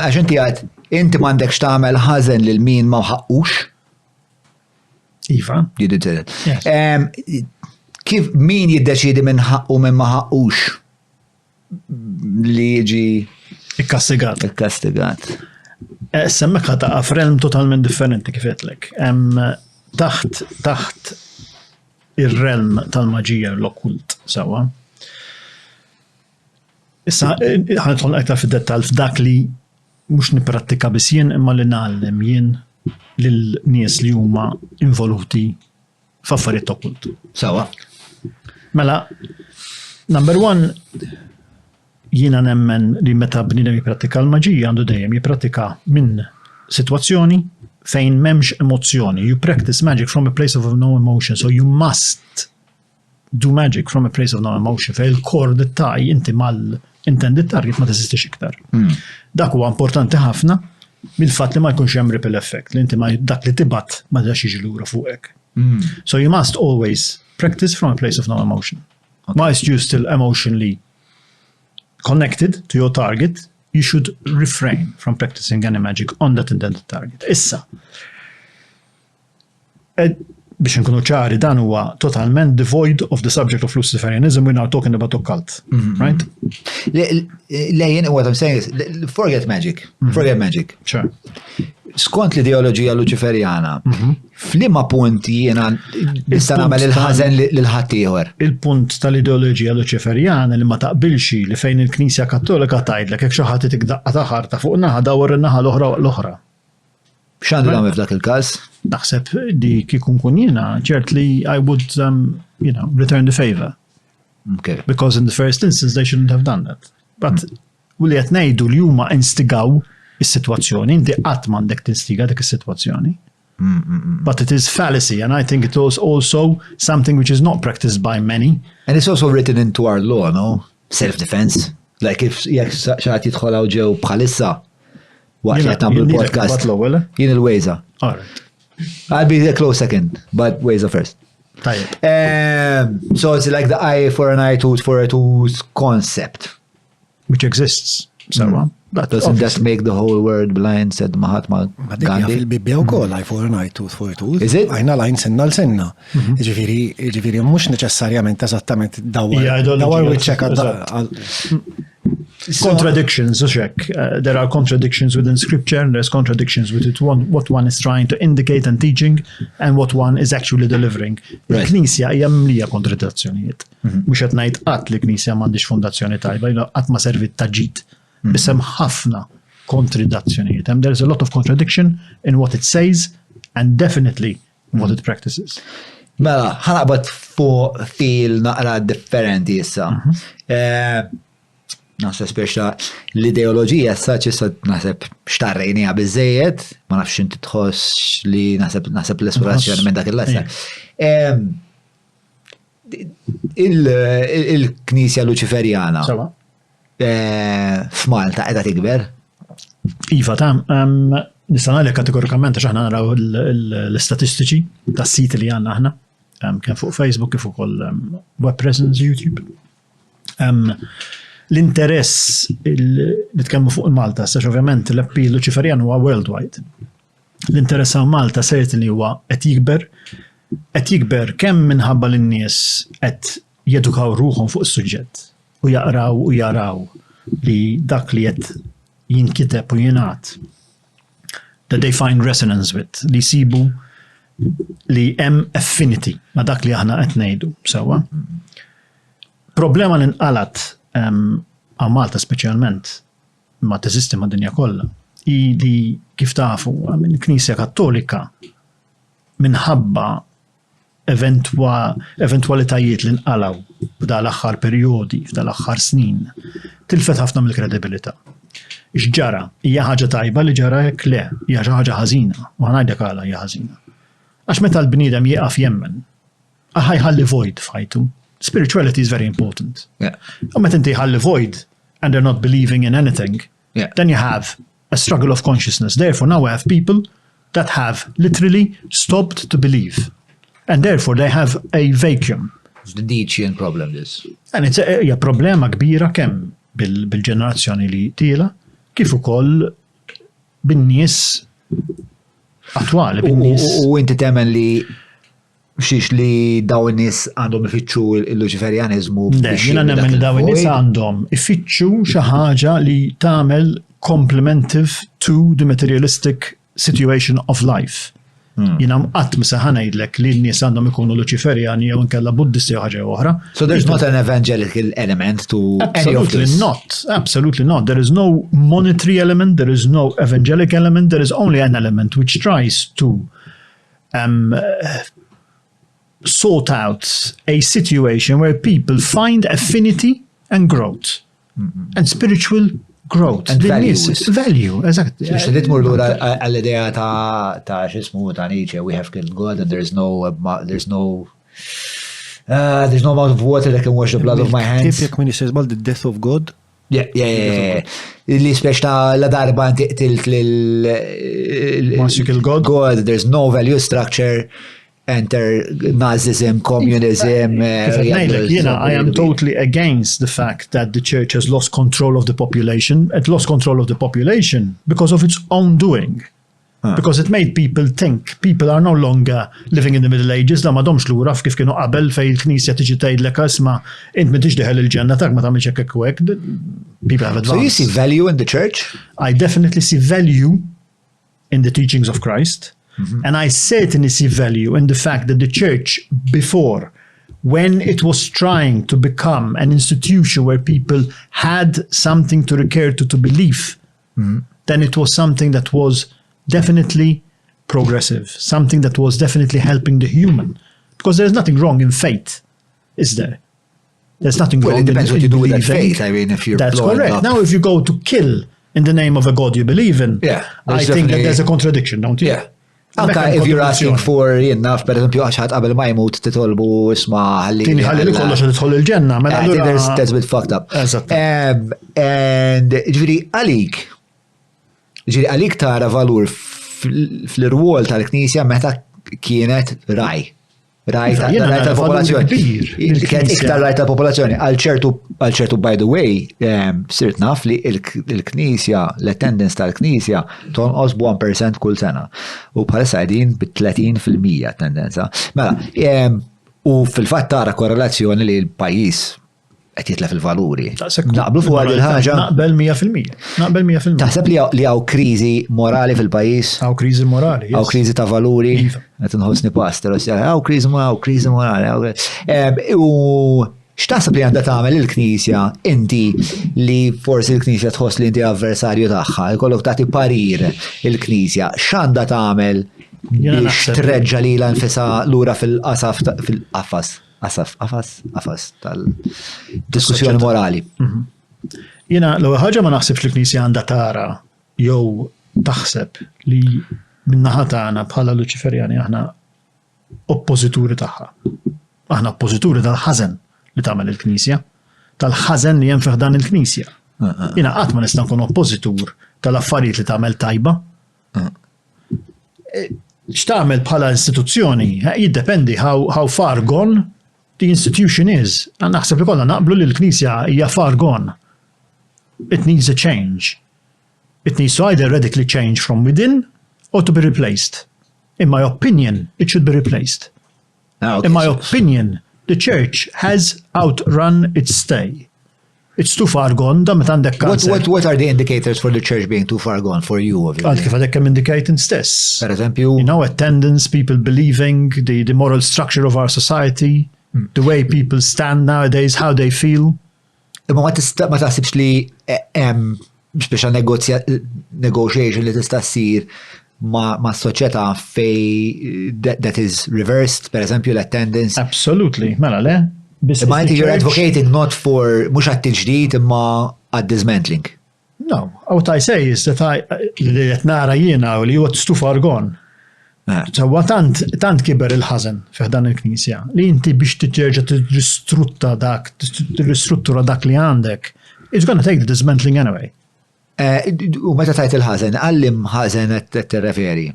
Għax inti għad, inti m'għandekx tagħmel ħażen lil min ma ħaqqux. Iva. You did say that. Yes. Kif min jiddeċidi minn ħaqqu minn ma ħaqqux li jiġi Ikkastigat. ikkastigat? Semmek ħataqa f'realm totalment differenti kif qedlek. Taħt ir-realm tal-maġija l-okkult sewa. Issa ħanidħol aktar fid-dettall f'dak li mhux nipprattika biss jien imma li nagħlem jien lil-nies li huma involuti f'affarijiet okkult. Sewa. Mela, number one, jiena nemmen li meta bniedem jipprattika l-maġija għandu dejjem jipprattika minn sitwazzjoni fejn m'hemmx emozzjoni. You practice magic from a place of no emotion, so you must do magic from a place of no emotion. Fej il-kor dettaj inti mal-intended target ma teżistix iktar. Dak huwa importanti ħafna mill-fatt li ma jkunx hemm ripple effect, li inti ma dak li tibgħat ma dax jiġi lura fuqek. So you must always practice from a place of no emotion. Whilst you're still emotionally connected to your target, you should refrain from practicing any magic on that intended target. Issa, biex nkunu ċari, dan huwa totalment devoid of the subject of Luciferianism. We're now talking about occult, right? Lejn, what I'm saying is, forget magic. Forget magic. Sure. Skont l-ideoloġija Luċiferjana, f'liema punti jiena nista' nagħmel il-ħażen lil ħadd ieħor. Il-punt tal-ideoloġija Luċiferjana li ma taqbilx li fejn il-Knisja Kattolika tgħidlek hekk xi ħadd itikdaqqa ta' ħarta fuq naħa dawar in-naħa l-oħra. X'għandu nagħmel f'dak il-każ? Naħseb li kieku nkun jiena ċertly I would return the favor. Okay. Because in the first instance they shouldn't have done that. But li qed ngħidu li huma instigaw is-sitwazzjoni, inti qatt m'għandek tinstiga dik is-sitwazzjoni. But it is fallacy, and I think it is also something which is not practiced by many. And it's also written into our law, no? Self-defense. Like if jekk xaħat jidħol ġew bħalissa waqt li qed nagħmlu l-podcast. Jien il-Wejza. All right. I'll be a close second, but Wejza first. Tajjeb. So it's like the eye for an eye, tooth for a tooth concept. Which exists. So doesn't that make the whole world blind, said Mahatma Gandhi? Fil-Bibbja wkoll eye for an eye, tooth for a tooth. Is it? Għajna lajn senna l-senna. Ġifieri mhux neċessarjament eżattament dawar wiċċek contradictions, there are contradictions within scripture, and there's contradictions with what one is trying to indicate and teaching, and what one is actually delivering. Il-Knisja hija mlija kontradizzjonijiet. Mhux qed ngħid qatt li l-Knisja m'għandix fondazzjoni tajba, qatt ma servit ta' ġid. Bisem ħafna kontradizzjonijiet. There's a lot of contradiction in what it says, and definitely in what it practices. Mela, ħanaqbad fuq fil naqra differenti issa. Naħseb speċa l-ideoloġija saċ issa naħseb xtarrejnija biżejjed, ma nafx inti tħoss li naħseb l-esplorazzjoni minn dak il-lasser. Il-Knisja Luċiferjana f'Malta qiegħda tikber? Iva, nista' ngħidlek kategorikament għax aħna naraw l-istatistiċi tas-siti li għandna aħna, kemm fuq Facebook kif ukoll web presence YouTube. L-interess li tkellmu fuq Malta, sax ovvjament l-appeal Luċiferjan huwa worldwide. L-interess għal Malta certainly huwa qed jikber kemm minħabba l-nies qed jedukaw ruħhom fuq is-suġġett u jaqraw u jaraw li dak li qed jinkiteb u jingħad that they find resonance with, li jsibu li hemm affinity ma' dak li aħna qed ngħidu sewwa. Problema li nqalat għal Malta speċjalment ma teżisti ma' dinja kollha li kif tafu il-Knisja Kattolika minħabba eventualitajiet li nqalaw f'da l-aħħar perjodi, f'da l-aħħar snin, tilfet ħafna mill-kredibilità. X'ġara? Hija ħaġa tajba li ġara hekk le, hija xi ħaġa ħażina, u ħanajdek għalha hija ħażina. Għax meta l-bniedem jieqaf jemmen, ħajħalli void f'ħajtu. Spirituality is very important. U meta inti ħalli void and they're not believing in anything, then you have a struggle of consciousness. Therefore, now we have people that have literally stopped to believe. And therefore, they have a vacuum. It's the Nietzschean problem, this. And it's a problema kbira kemm bil-ġenerazzjoni li tila, kif ukoll bin-nies attwali, bin-nies. U inti temmen li xiex li daw in-nies għandhom ifittxu il-Luċiferjanizmu. Jiena nemmen li daw in-nies għandhom ifittxu xi ħaġa li tagħmel complementive to the materialistic situation of life. Jiena qatt ma se ngħidlek li n-nies għandhom ikunu Luċiferjani jew inkella Buddisti jew ħaġa oħra. So there's not an evangelical element to any of this? Absolutely not. There is no monetary element, there is no evangelic element, there is only an element which tries to sort out a situation where people find affinity and growth and spiritual growth. And values. Value, exactly. Xtedit mur lura għall-idea ta' xismu ta' Nietzsche, we have killed God and there's no amount of water that can wash the blood of my hands. Kif min jisizbal the death of God? Yeah. Li spiex ta' la darba tilt Once you kill God, there's no value structure. Enter Nazism, communism. I am totally against the fact that the church has lost control of the population. It lost control of the population because of its own doing. Because it made people think. People are no longer living in the Middle Ages. Da madomx lura kif kienu qabel fej il-Knisja tiġi tgħidlek isma' int ma tixdeħel il-ġenna tak ma tagħmilx hekk u hekk. People have advanced. So you see value in the church? I definitely see value in the teachings of Christ. And I certainly see value in the fact that the church before, when it was trying to become an institution where people had something to recur to believe, then it was something that was definitely progressive, something that was definitely helping the human. Because there's nothing wrong in faith, is there? There's nothing wrong in believing. Well, it depends what you do with that faith. I mean, if you're That's correct. Now, if you go to kill in the name of a God you believe in, I think that there's a contradiction, don't you? Yeah. Anka if you're asking for jinnaf, per eżempju, għaxħat qabel ma jmut titolbu isma ħalli. Tini ħalli li kollox tidħol il-ġenna. That's a bit fucked up. And għalik tara valur fl-irwol tal-Knisja meta kienet raj tal-popolazzjoni. Kienet iktar raj tal-popolazzjoni. Għal-ċertu, by the way, sirt naf li il-Knisja, l-attendance tal-Knisja tonqos b'1% kull sena. U bħalissa għedin b'30% tendenza. Mela, u fil-fatt tara korrelazzjoni li l-pajis qed jitlef il-valuri. Naqblu fuq għal il-ħaġa. Naqbel 100%. Taħseb li hawn kriżi morali fil-pajjiż? Hawn kriżi morali. Hawn kriżi ta' valuri. Qed inħossni pastor, hawn kriżi morali. U x'taħseb li għandha tagħmel il-Knisja inti li forsi l-Knisja tħoss li inti avversarju tagħha, jkollok tagħti parir il-Knisja, x'għandha tagħmel biex treġġa lilha nfisha lura fil-qafas tal-diskussjoni morali. Jiena l-ewwel ħaġa ma naħsibx li l-Knisja għandha tara jew taħseb li min-naħa tagħna bħala Luċiferjani aħna oppożituri tagħha. Aħna oppożituri tal-ħażen li tagħmel il-Knisja, tal-ħażen li hemm fih dan il-Knisja. Jiena qatt ma nista' nkun oppożitur tal-affarijiet li tagħmel tajba. X'tagħmel bħala istituzzjoni jiddependi how far gone the institution is. Naħseb li kollha naqblu li l-Knisja hija far gone. It needs a change. It needs to either radically change from within or to be replaced. In my opinion, it should be replaced. In my opinion, the church has outrun its stay. It's too far gone. What are the indicators for the church being too far gone for you? Għad kif għadek kem indikating stess. Per eżempju? Attendance, people believing, the moral structure of our society, the way people stand nowadays, how they feel. Ma taħsibx li speċa negotiation li tista' ssir ma' soċjetà fej that is reversed, per eżempju l-attendance. Absolutely, mela le. Ma inti you're advocating not for mhux għat-tiġdid imma għad-dismantling. No, what I say is that li qed nara jiena u li huwa too far gone. Sewwa tant kiber il-ħażen fih dan il-Knisja li inti biex titerġa' tirristruttura dak li għandek, it's gonna take the dismantling anyway. U meta tajt il-ħażen, għallim ħażen qed tirreferi?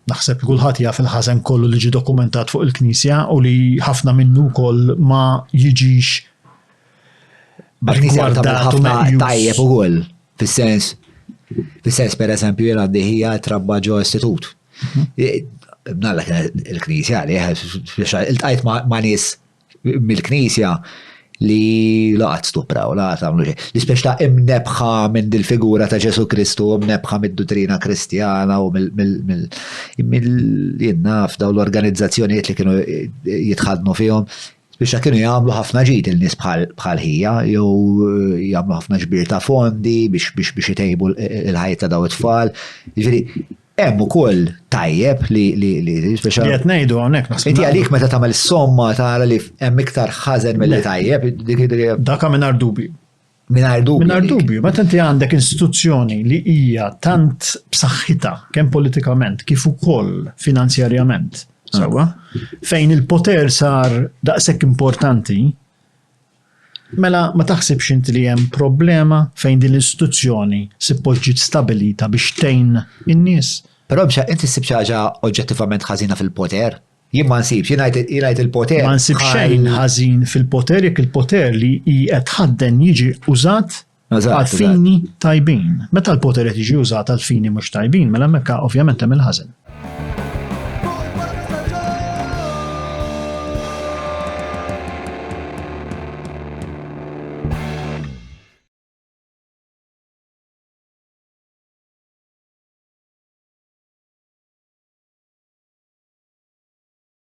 Naħseb kulħadd jaf il-ħażen kollu li ġie dokumentat fuq il-Knisja u li ħafna minnu wkoll ma jiġix rigwardat ħafna tajjeb ukoll, fis-sens Fis-sens pereżempju jien għandi hija trabba ġo istitut. Nalla kien il-Knisja li iltqajt ma' nies mill-Knisja li laqat stupraw, laqat għamlu xejn. Li spiex ta' imnebħa minn dil-figura ta' Ġesu Kristu, imnebħa mid-dottrina kristjana u mill-jinnaf daw l-organizzazzjonijiet li kienu jitħadmu fihom. Biex kienu jagħmlu ħafna ġid il-nies bħal hija, jew jagħmlu ħafna ġbir ta' fondi biex jitejbu il-ħajja ta' daw it-tfal. Jiġifieri hemm ukoll tajjeb li speċjal. Li qed ngħidu hawnhekk naħseb. Inti għalik meta tagħmel somma tara li hemm iktar ħażen milli tajjeb. Dak mingħajr dubju. Mingħajr dubju. Mingħajr dubju, meta inti għandek istituzzjoni li hija tant b'saħħitha kemm politikament kif ukoll finanzjarjament. Sewwa, fejn il-poter sar daqshekk importanti, mela ma taħsibx inti li hemm problema fejn din l-istituzzjoni sippoġġi stabilita biex tgħin in-nies. Però biex inti ssib xi ħaġa oġġettivament ħażina fil-poter? Jien ma nsibx, jien ngħid il-poter. Ma nsib xejn ħażin fil-poter jekk il-poter li qed ħadden jiġi użat għal fini tajbin. Meta l-poter qed jiġi użat għal fini mhux tajbin, mela hemmhekk ovvjament hemm il-ħażen.